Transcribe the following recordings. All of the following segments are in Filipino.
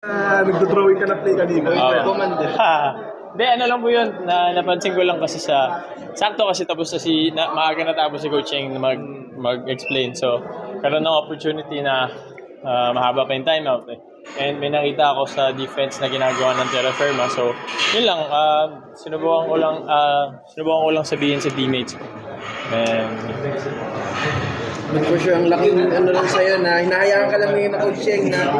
Nagdo-drawing ka na play kanina. Hindi, ano lang po yun, napansin ko lang kasi sakto kasi tapos maaga natapos si Coach Cheng na mag-explain. So, karoon ng opportunity na mahaba pa yung timeout eh. And may nakita ako sa defense na ginagawa ng Terra Firma. So, yun lang, sinubukan ko lang sabihin sa teammates ko. And But for sure, ang laking ano lang sa'yo na hinahayaan ka lang ngayon na Coach Cheng na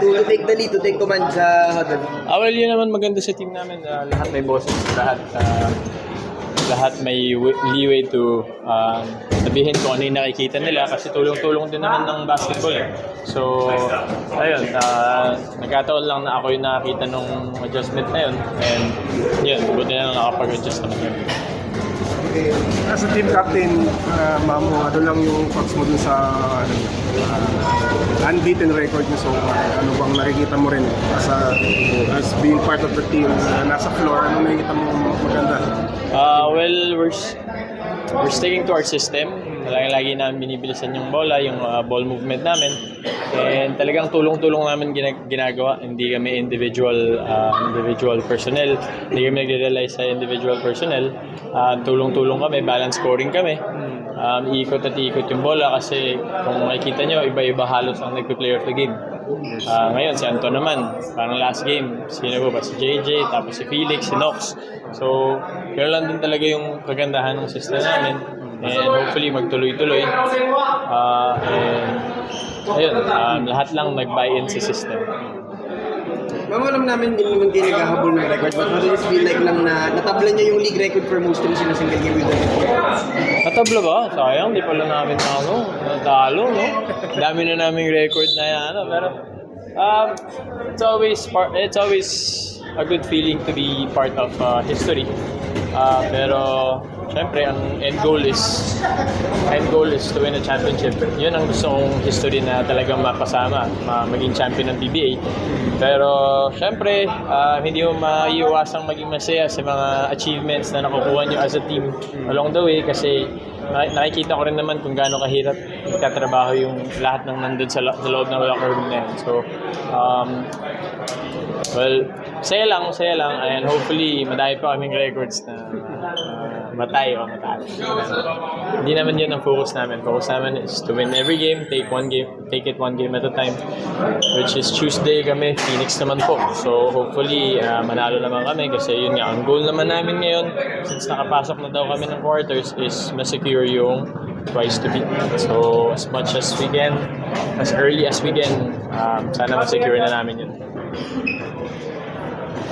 to take the lead, to take command sa huddle. well, yun naman maganda sa team namin. Lahat may boses, lahat may leeway to sabihin kung ano yung nakikita nila kasi tulong-tulong din naman ng basketball eh. So, ayun, nagkataon lang na ako yung nakakita nung adjustment na yun and yun, buti na lang nakapag-adjust naman yun. As a team captain, Mamo, ano lang yung thoughts mo dun sa unbeaten record niyo so far? Ano bang nakikita mo rin as being part of the team nasa floor? Ano nakikita mo maganda? Well, we're sticking to our system. Lagi namin binibilisan yung bola, yung ball movement namin. And talagang tulong-tulong namin ginagawa. Hindi kami individual personnel. Hindi kami nagre-rely sa individual personnel. Tulong-tulong kami, balance scoring kami. Ikot at ikot yung bola kasi kung makikita nyo, iba-iba halos ang nagpe-player of the game. Ngayon, si Anton naman, parang last game, sino ba? Si JJ, tapos si Felix, si Nox. So, yun lang din talaga yung kagandahan ng system namin. And hopefully, magtuloy-tuloy. And ayun, lahat lang nag-buy-in sa system. Mamo, alam namin din naman kayo naghahabol ng record, but how does it feel like lang na natabla niya yung league record for most wins in a single game with the Netflix? Natabla ba? Sayang, di pala namin natalo, no? Dami na naming record na yan, pero it's always a good feeling to be part of history. Pero syempre, ang end goal is to win a championship. Yun ang gusto kong history na talagang mapasama, maging champion ng PBA. Pero syempre, hindi mo maiiwasang maging masaya sa mga achievements na nakukuha nyo as a team along the way kasi nakikita ko rin naman kung gaano kahirap ikatrabaho yung lahat ng nandun sa loob ng locker room na yun. So, well, masaya lang and hopefully madami pa kaming records na matay o matalo. Hindi naman yun ang focus namin. Focus namin is to win every game, take it one game at a time. Which is Tuesday kami, Phoenix naman po. So hopefully manalo naman kami kasi yun nga, ang goal naman namin ngayon since nakapasok na daw kami ng quarters is ma-secure yung twice to beat. So as much as we can, as early as we can, sana ma-secure na namin yun.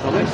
Okay.